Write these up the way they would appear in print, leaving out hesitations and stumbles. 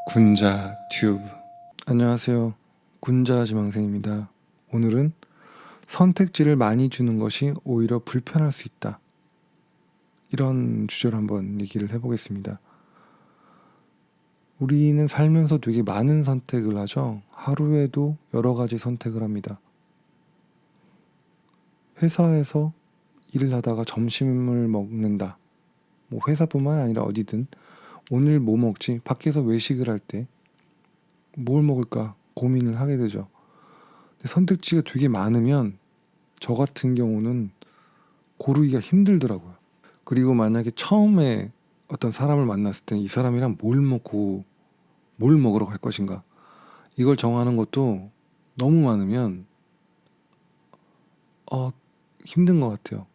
군자 튜브. 안녕하세요. 군자 지망생입니다. 오늘은 선택지를 많이 주는 것이 오히려 불편할 수 있다, 이런 주제로 한번 얘기를 해보겠습니다. 우리는 살면서 되게 많은 선택을 하죠. 하루에도 여러 가지 선택을 합니다. 회사에서 일을 하다가 점심을 먹는다. 뭐 회사뿐만 아니라 어디든 오늘 뭐 먹지? 밖에서 외식을 할 때 뭘 먹을까 고민을 하게 되죠. 근데 선택지가 되게 많으면 저 같은 경우는 고르기가 힘들더라고요. 그리고 만약에 처음에 어떤 사람을 만났을 때 이 사람이랑 뭘 먹으러 갈 것인가, 이걸 정하는 것도 너무 많으면 힘든 것 같아요.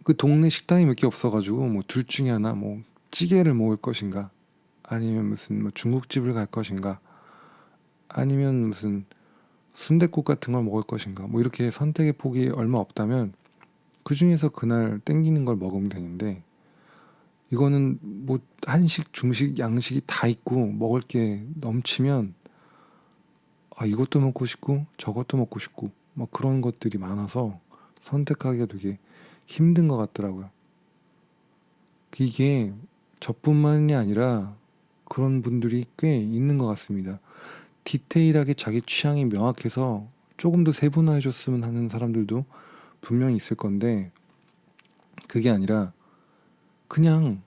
그 동네 식당이 몇 개 없어가지고 뭐 둘 중에 하나, 뭐 찌개를 먹을 것인가, 아니면 무슨 뭐 중국집을 갈 것인가, 아니면 무슨 순댓국 같은 걸 먹을 것인가, 뭐 이렇게 선택의 폭이 얼마 없다면 그 중에서 그날 땡기는 걸 먹으면 되는데, 이거는 뭐 한식, 중식, 양식이 다 있고 먹을 게 넘치면 이것도 먹고 싶고 저것도 먹고 싶고 뭐 그런 것들이 많아서 선택하기가 되게 힘든 것 같더라고요. 이게 저뿐만이 아니라 그런 분들이 꽤 있는 것 같습니다. 디테일하게 자기 취향이 명확해서 조금 더 세분화해 줬으면 하는 사람들도 분명히 있을 건데, 그게 아니라 그냥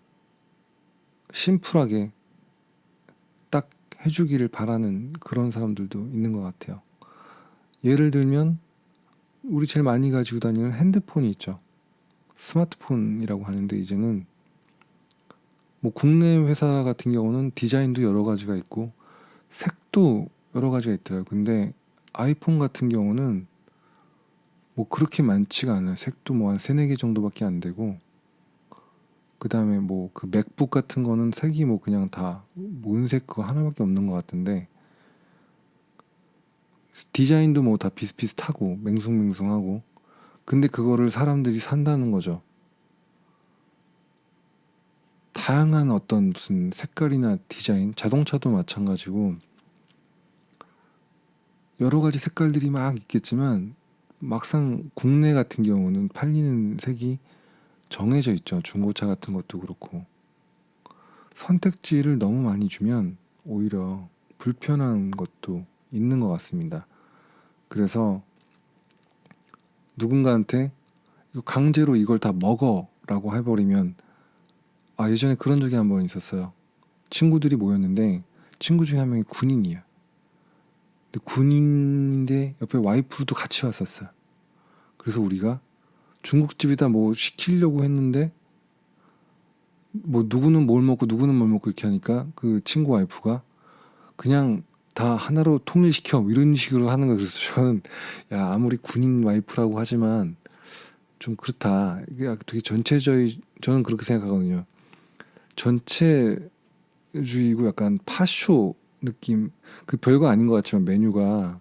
심플하게 딱 해주기를 바라는 그런 사람들도 있는 것 같아요. 예를 들면 우리 제일 많이 가지고 다니는 핸드폰이 있죠. 스마트폰이라고 하는데, 이제는 뭐 국내 회사 같은 경우는 디자인도 여러 가지가 있고 색도 여러 가지가 있더라고요. 근데 아이폰 같은 경우는 뭐 그렇게 많지가 않아요. 색도 뭐 한 세네 개 정도밖에 안 되고, 그 다음에 뭐 그 맥북 같은 거는 색이 뭐 그냥 다 은색 그거 하나밖에 없는 것 같은데, 디자인도 뭐 다 비슷비슷하고 맹숭맹숭하고, 근데 그거를 사람들이 산다는 거죠. 다양한 어떤 무슨 색깔이나 디자인, 자동차도 마찬가지고 여러 가지 색깔들이 막 있겠지만 막상 국내 같은 경우는 팔리는 색이 정해져 있죠. 중고차 같은 것도 그렇고. 선택지를 너무 많이 주면 오히려 불편한 것도 있는 것 같습니다. 그래서 누군가한테 강제로 이걸 다 먹어 라고 해버리면, 예전에 그런 적이 한 번 있었어요. 친구들이 모였는데 친구 중에 한 명이 군인이야. 근데 군인인데 옆에 와이프도 같이 왔었어요. 그래서 우리가 중국집에다 뭐 시키려고 했는데, 뭐 누구는 뭘 먹고 누구는 뭘 먹고 이렇게 하니까 그 친구 와이프가 그냥 다 하나로 통일시켜 뭐 이런 식으로 하는 거예요. 그래서 저는 야, 아무리 군인 와이프라고 하지만 좀 그렇다. 이게 되게 전체주의, 저는 그렇게 생각하거든요. 전체주의고 약간 파쇼 느낌. 그 별거 아닌 것 같지만 메뉴가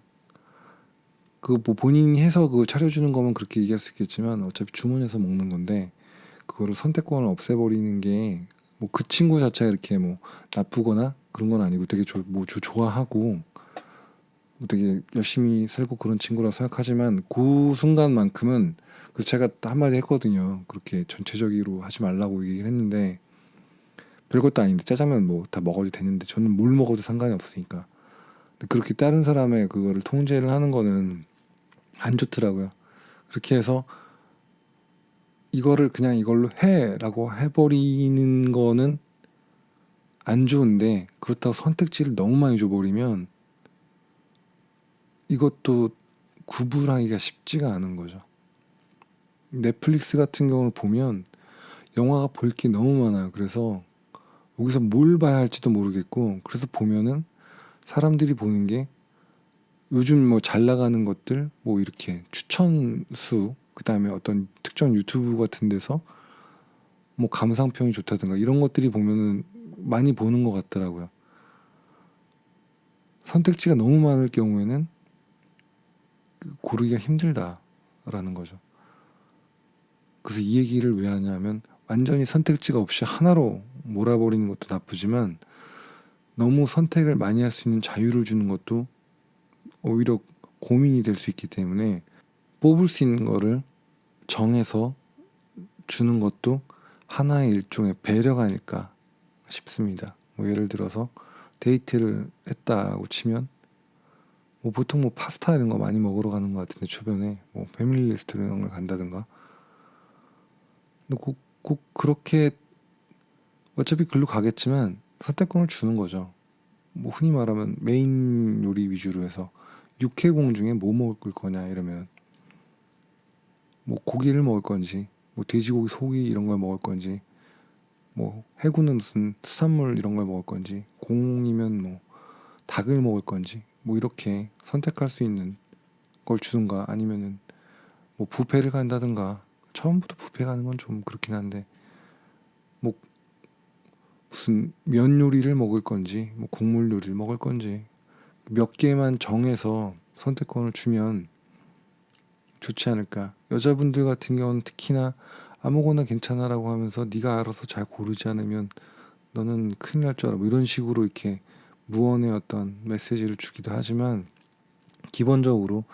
그 뭐 본인이 해서 그거 차려주는 거면 그렇게 얘기할 수 있겠지만 어차피 주문해서 먹는 건데, 그거를 선택권을 없애버리는 게 뭐 그 친구 자체가 이렇게 뭐 나쁘거나 그런 건 아니고 되게 좋아하고 뭐 되게 열심히 살고 그런 친구라고 생각하지만, 그 순간만큼은 그래서 제가 한마디 했거든요. 그렇게 전체적으로 하지 말라고 얘기를 했는데, 별것도 아닌데 짜장면 뭐 다 먹어도 되는데 저는 뭘 먹어도 상관이 없으니까. 근데 그렇게 다른 사람의 그거를 통제를 하는 거는 안 좋더라고요. 그렇게 해서 이거를 그냥 이걸로 해라고 해버리는 거는 안 좋은데, 그렇다고 선택지를 너무 많이 줘버리면 이것도 구분하기가 쉽지가 않은 거죠. 넷플릭스 같은 경우를 보면 영화가 볼 게 너무 많아요. 그래서 여기서 뭘 봐야 할지도 모르겠고, 그래서 보면은 사람들이 보는 게 요즘 뭐 잘 나가는 것들, 뭐 이렇게 추천수, 그 다음에 어떤 특정 유튜브 같은 데서 뭐 감상평이 좋다든가 이런 것들이 보면은 많이 보는 것 같더라고요. 선택지가 너무 많을 경우에는 고르기가 힘들다라는 거죠. 그래서 이 얘기를 왜 하냐면, 완전히 선택지가 없이 하나로 몰아버리는 것도 나쁘지만 너무 선택을 많이 할 수 있는 자유를 주는 것도 오히려 고민이 될 수 있기 때문에 뽑을 수 있는 거를 정해서 주는 것도 하나의 일종의 배려가 아닐까 싶습니다. 뭐 예를 들어서 데이트를 했다고 치면 뭐 보통 뭐 파스타 이런 거 많이 먹으러 가는 것 같은데 주변에 뭐 패밀리 레스토랑을 간다든가 근데 꼭 그렇게 어차피 글로 가겠지만 선택권을 주는 거죠. 뭐 흔히 말하면 메인 요리 위주로 해서 육해공 중에 뭐 먹을 거냐 이러면 뭐 고기를 먹을 건지 뭐 돼지고기 소고기 이런 걸 먹을 건지 뭐 해군은 무슨 수산물 이런 걸 먹을 건지 공이면 뭐 닭을 먹을 건지 뭐 이렇게 선택할 수 있는 걸 주든가 아니면은 뭐 뷔페를 간다든가 처음부터 뷔페 가는 건 좀 그렇긴 한데 뭐 무슨 면 요리를 먹을 건지 뭐 국물 요리를 먹을 건지 몇 개만 정해서 선택권을 주면 좋지 않을까. 여자분들 같은 경우는 특히나 아무거나 괜찮아라고 하면서 네가 알아서 잘 고르지 않으면 너는 큰일 날 줄 알아. 뭐 이런 식으로 이렇게 무언의 어떤 메시지를 주기도 하지만 기본적으로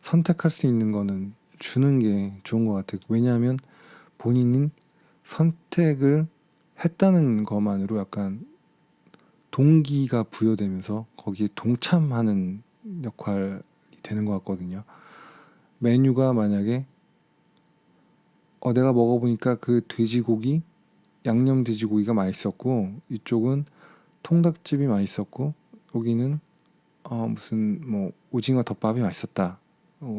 선택할 수 있는 거는 주는 게 좋은 것 같아요. 왜냐하면 본인은 선택을 했다는 것만으로 약간 동기가 부여되면서 거기에 동참하는 역할이 되는 것 같거든요. 메뉴가 만약에 내가 먹어보니까 그 돼지고기 양념 돼지고기가 맛있었고 이쪽은 통닭집이 맛있었고 여기는 무슨 뭐 오징어 덮밥이 맛있었다.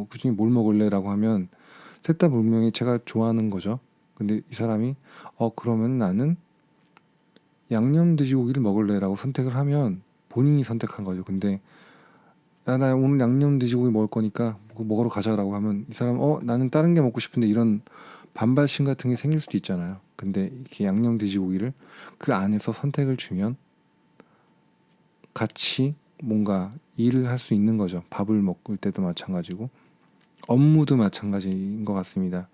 그중에 뭘 먹을래라고 하면 셋 다 분명히 제가 좋아하는 거죠. 근데 이 사람이 그러면 나는 양념 돼지고기를 먹을래라고 선택을 하면 본인이 선택한 거죠. 근데 야, 나 오늘 양념 돼지고기 먹을 거니까 그거 먹으러 가자라고 하면 이 사람 나는 다른 게 먹고 싶은데 이런 반발심 같은 게 생길 수도 있잖아요. 근데 이렇게 양념 돼지고기를 그 안에서 선택을 주면 같이 뭔가 일을 할 수 있는 거죠. 밥을 먹을 때도 마찬가지고 업무도 마찬가지인 것 같습니다.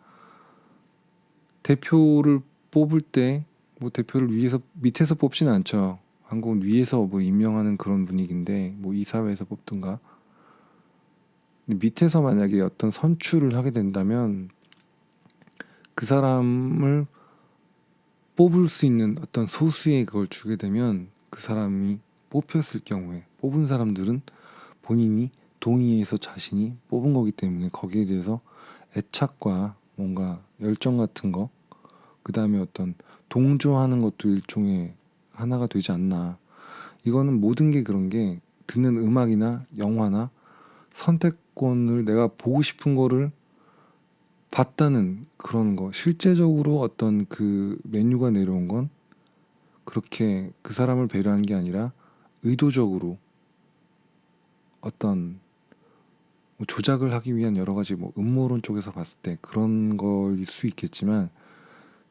대표를 뽑을 때 뭐 대표를 위에서 밑에서 뽑지는 않죠. 한국은 위에서 뭐 임명하는 그런 분위기인데 뭐 이사회에서 뽑든가 밑에서 만약에 어떤 선출을 하게 된다면 그 사람을 뽑을 수 있는 어떤 소수의 그걸 주게 되면 그 사람이 뽑혔을 경우에 뽑은 사람들은 본인이 동의해서 자신이 뽑은 거기 때문에 거기에 대해서 애착과 뭔가 열정 같은 거, 그 다음에 어떤 동조하는 것도 일종의 하나가 되지 않나. 이거는 모든 게 그런 게 듣는 음악이나 영화나 선택권을 내가 보고 싶은 거를 봤다는 그런 거. 실제적으로 어떤 그 메뉴가 내려온 건 그렇게 그 사람을 배려한 게 아니라 의도적으로 어떤 뭐 조작을 하기 위한 여러 가지 뭐 음모론 쪽에서 봤을 때 그런 걸일 수 있겠지만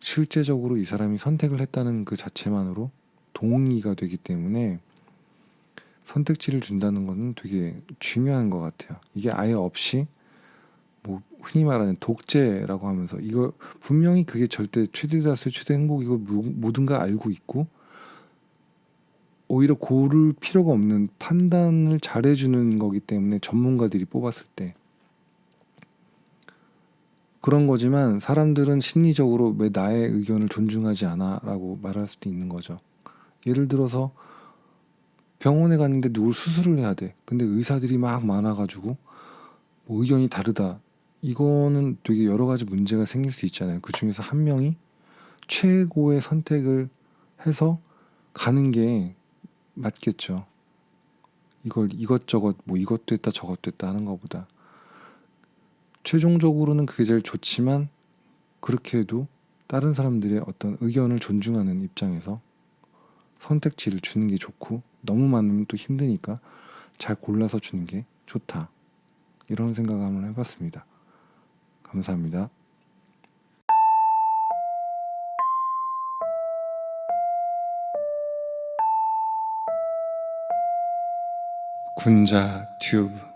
실제적으로 이 사람이 선택을 했다는 그 자체만으로 동의가 되기 때문에 선택지를 준다는 거는 되게 중요한 것 같아요. 이게 아예 없이 뭐 흔히 말하는 독재라고 하면서 이거 분명히 그게 절대 최대 다수 최대 행복이고 모든 걸 알고 있고 오히려 고를 필요가 없는 판단을 잘해주는 거기 때문에 전문가들이 뽑았을 때 그런 거지만 사람들은 심리적으로 왜 나의 의견을 존중하지 않아 라고 말할 수도 있는 거죠. 예를 들어서 병원에 갔는데 누굴 수술을 해야 돼. 근데 의사들이 막 많아가지고 뭐 의견이 다르다. 이거는 되게 여러 가지 문제가 생길 수 있잖아요. 그 중에서 한 명이 최고의 선택을 해서 가는 게 맞겠죠. 이걸 이것저것 뭐 이것도 했다 저것도 했다 하는 것보다 최종적으로는 그게 제일 좋지만 그렇게 해도 다른 사람들의 어떤 의견을 존중하는 입장에서 선택지를 주는 게 좋고 너무 많으면 또 힘드니까 잘 골라서 주는 게 좋다. 이런 생각을 한번 해봤습니다. 감사합니다. 군자 튜브